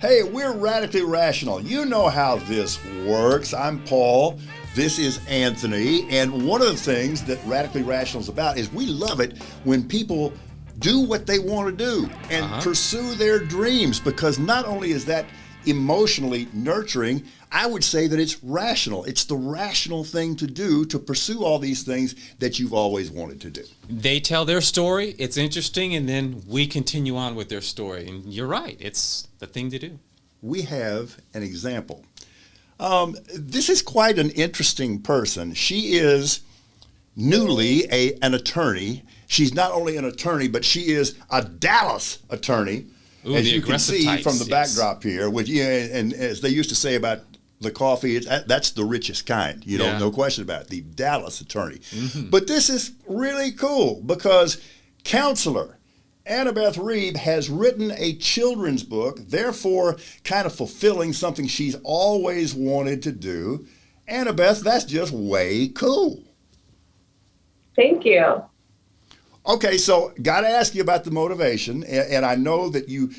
Hey, we're Radically Rational. You know how this works. I'm Paul. This is Anthony. And one of the things that Radically Rational is about is we love it when people do what they want to do and pursue their dreams, because not only is that emotionally nurturing, I would say that it's rational. It's the rational thing to do, to pursue all these things that you've always wanted to do. They tell their story, it's interesting, and then we continue on with their story. And you're right, it's the thing to do. We have an example. This is quite an interesting person. She is newly an attorney. She's not only an attorney, but she is a Dallas attorney. Ooh, as you can see types, from the backdrop here, which, and as they used to say about the coffee, that's the richest kind, no question about it, the Dallas attorney. Mm-hmm. But this is really cool because counselor Annabeth Reeb has written a children's book, therefore kind of fulfilling something she's always wanted to do. Annabeth, that's just way cool. Thank you. Okay, so got to ask you about the motivation, and I know that your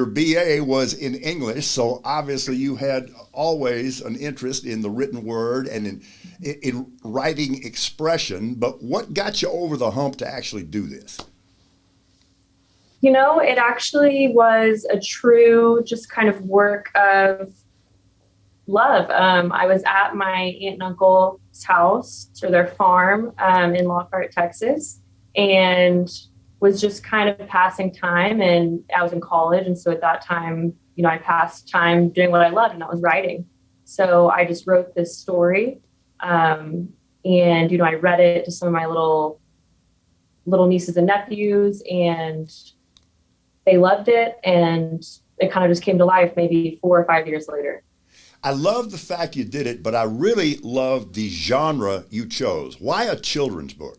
BA was in English, so obviously you had always an interest in the written word and in writing expression. But what got you over the hump to actually do this? It actually was a true just kind of work of love. I was at my aunt and uncle's house, or their farm, in Lockhart, Texas, and was just kind of passing time. And I was in college, and so at that time, I passed time doing what I loved, and that was writing. So I just wrote this story, and I read it to some of my little nieces and nephews, and they loved it, and it kind of just came to life maybe 4 or 5 years later. I love the fact you did it, but I really love the genre you chose. Why a children's book?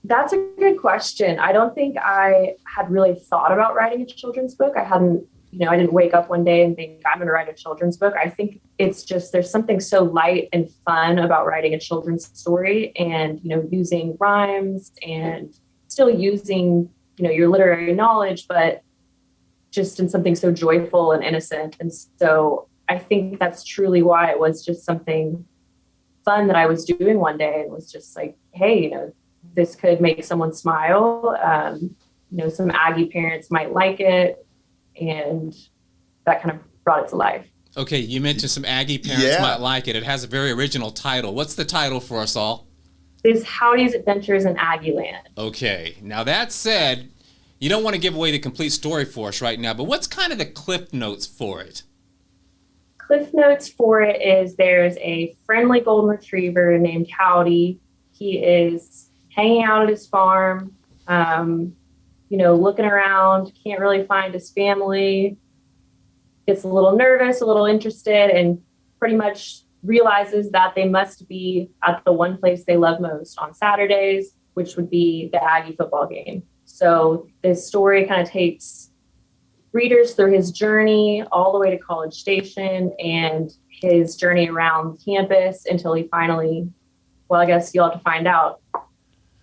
That's a good question. I don't think I had really thought about writing a children's book. I didn't wake up one day and think I'm going to write a children's book. I think it's just, there's something so light and fun about writing a children's story and, using rhymes and still using, your literary knowledge, but just in something so joyful and innocent. And so I think that's truly why it was just something fun that I was doing one day, and was just like, hey, this could make someone smile. Some Aggie parents might like it, and that kind of brought it to life. Okay, you mentioned some Aggie parents might like it. It has a very original title. What's the title for us all? It's Howdys Adventures in Aggieland. Okay, now that said, you don't want to give away the complete story for us right now, but what's kind of the cliff notes for it? Cliff notes for it is there's a friendly golden retriever named Howdy. He is hanging out at his farm, looking around, can't really find his family, gets a little nervous, a little interested, and pretty much realizes that they must be at the one place they love most on Saturdays, which would be the Aggie football game. So this story kind of takes readers through his journey all the way to College Station and his journey around campus until he finally, well, I guess you'll have to find out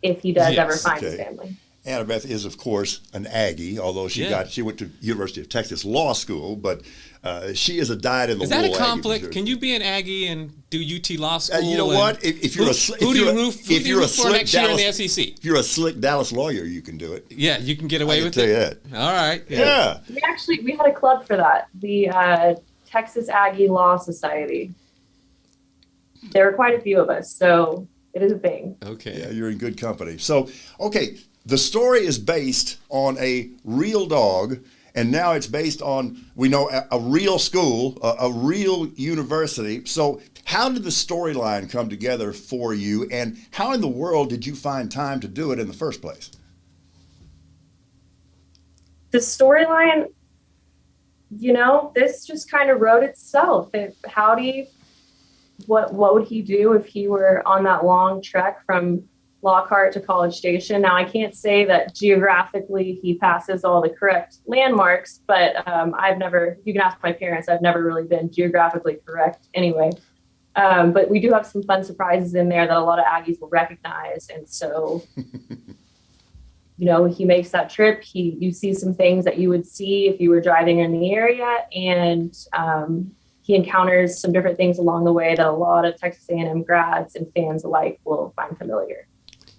if he does ever find his family. Annabeth is, of course, an Aggie, although she went to University of Texas Law School, but she is a dyed-in-the-wool Aggie. Is that a conflict? Can you be an Aggie and do UT Law School? You know what? If you're a slick Dallas lawyer, you can do it. Yeah, you can get away with it. I can tell you that. All right. Yeah. We had a club for that, the Texas Aggie Law Society. There were quite a few of us, so it is a thing. Okay. Yeah, you're in good company. So, okay, the story is based on a real dog, and now it's based on, we know, a real school, a real university. So how did the storyline come together for you, and how in the world did you find time to do it in the first place? The storyline, this just kind of wrote itself. Howdy, what would he do if he were on that long trek from Lockhart to College Station? Now, I can't say that geographically he passes all the correct landmarks, but you can ask my parents, I've never really been geographically correct anyway. But we do have some fun surprises in there that a lot of Aggies will recognize. And so, he makes that trip. You see some things that you would see if you were driving in the area, and he encounters some different things along the way that a lot of Texas A&M grads and fans alike will find familiar.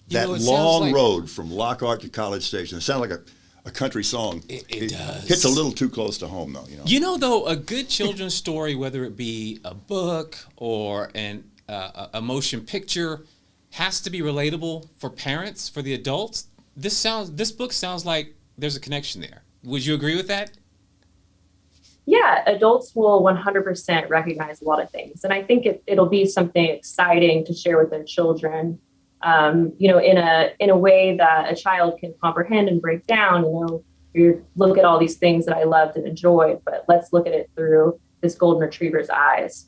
That long road from Lockhart to College Station. It sounds like a country song. It does. Hits a little too close to home, though. Though, a good children's story, whether it be a book or a motion picture, has to be relatable for parents, for the adults. This book sounds like there's a connection there. Would you agree with that? Yeah, adults will 100% recognize a lot of things. And I think it'll be something exciting to share with their children, in a way that a child can comprehend and break down. You look at all these things that I loved and enjoyed, but let's look at it through this golden retriever's eyes.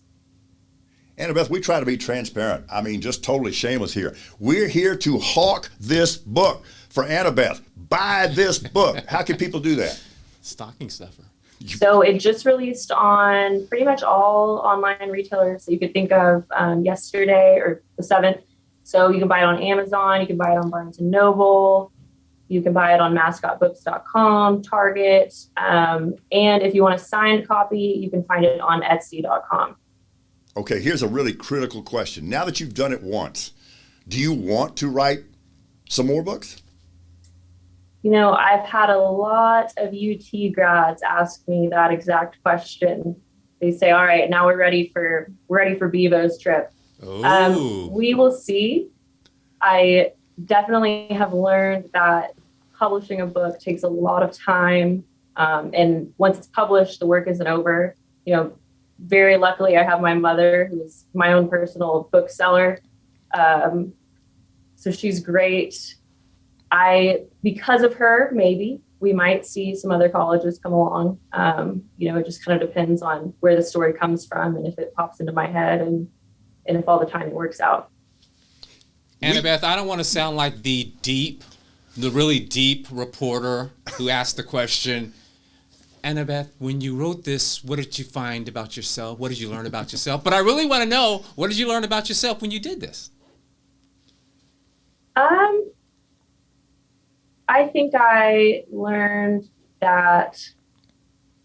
Annabeth, we try to be transparent. I mean, just totally shameless here. We're here to hawk this book for Annabeth. Buy this book. How can people do that? Stocking stuffer. So it just released on pretty much all online retailers that you could think of yesterday, or the 7th. So you can buy it on Amazon. You can buy it on Barnes & Noble. You can buy it on mascotbooks.com, Target. And if you want a signed copy, you can find it on Etsy.com. Okay, here's a really critical question. Now that you've done it once, do you want to write some more books? I've had a lot of UT grads ask me that exact question. They say, all right, now we're ready for Bevo's trip. We will see. I definitely have learned that publishing a book takes a lot of time. And once it's published, the work isn't over. Very luckily, I have my mother, who's my own personal bookseller. So she's great. Because of her, maybe we might see some other colleges come along. It just kind of depends on where the story comes from and if it pops into my head and if all the timing works out. Annabeth, I don't want to sound like the really deep reporter who asked the question, Annabeth, when you wrote this, what did you find about yourself? What did you learn about yourself? But I really want to know, what did you learn about yourself when you did this? I think I learned that,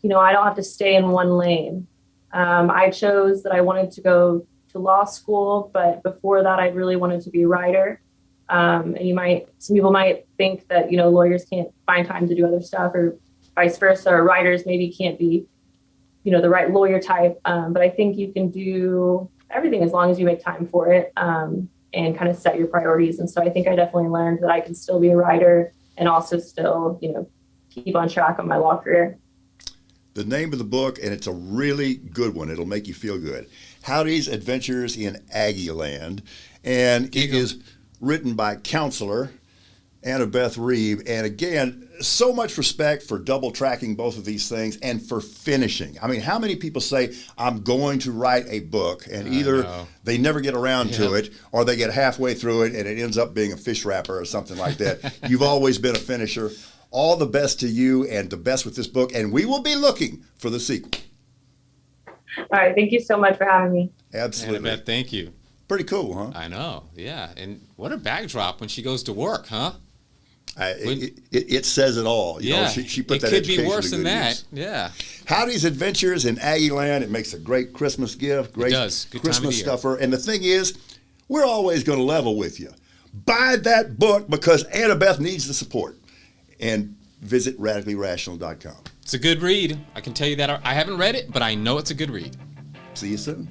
I don't have to stay in one lane. I chose that I wanted to go to law school, but before that, I really wanted to be a writer. And some people might think that, lawyers can't find time to do other stuff, or vice versa, or writers maybe can't be, the right lawyer type. But I think you can do everything as long as you make time for it, and kind of set your priorities. And so I think I definitely learned that I can still be a writer and also still, keep on track on my law career. The name of the book, and it's a really good one. It'll make you feel good. Howdys Adventures in Aggieland. And it is written by counselor Annabeth Reeb. And again, so much respect for double tracking both of these things and for finishing. I mean, how many people say, I'm going to write a book, and either they never get around to it, or they get halfway through it and it ends up being a fish wrapper or something like that. You've always been a finisher. All the best to you, and the best with this book. And we will be looking for the sequel. All right. Thank you so much for having me. Absolutely. Annabeth, thank you. Pretty cool, huh? I know. Yeah. And what a backdrop when she goes to work, huh? It says it all. You know, she put that education to good use. It could be worse than that. Yeah. Howdys Adventures in Aggieland. It makes a great Christmas gift. Great Christmas stuffer. And the thing is, we're always going to level with you. Buy that book because Annabeth needs the support. And visit radicallyrational.com. It's a good read. I can tell you that. I haven't read it, but I know it's a good read. See you soon.